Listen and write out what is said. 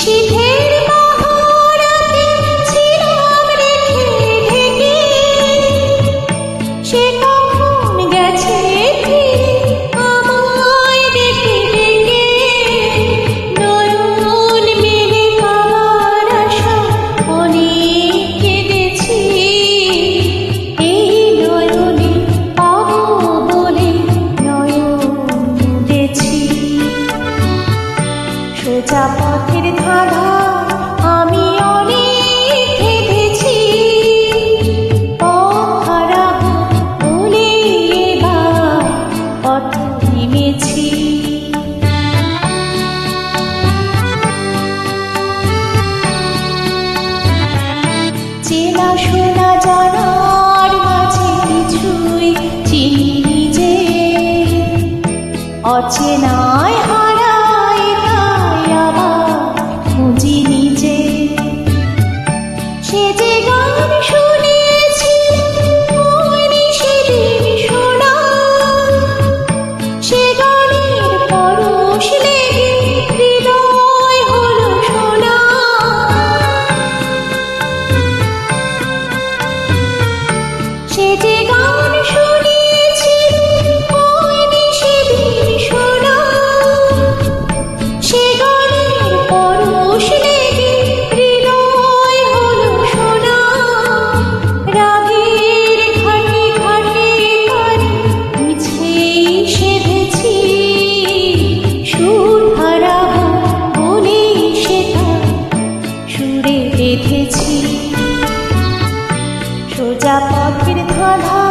শীতের মহারাতে ছিলাম রেখে ঢেকে, সে কখন গেছে ফিরে আমায় ডেকে ডেকে। নয়ন মেলে পাওয়ার আশা অনেক কেঁদেছি, এই নয়নে পাবো বলে নয়ন মুদেছি। সোজা পথের ধাঁধা আমি অনেক ভেবেছি, পথ হারাবো বলে এবার পথ নেমেছি। চেনা শোনা জানার মাঝে কিছুই চিনি যে, অচেনায় হারাই তাই আবার খুঁজি নিজে। সে যে গান শুনেছি হয়নি সেদিন শোনা, সে গানের পরশ লেগে হৃদয় হলো সোনা। সে যে গান শুনেছি হয়নি সেদিন শোনা, সে গানের পরশ লেগে হৃদয় হলো সোনা। রাগের ঘাটে ঘাটে কানে মিছেই সেধেছি, সুর হারাবো বলে সেটা সুরে বেঁধেছি। সোজা পথের ধাঁধা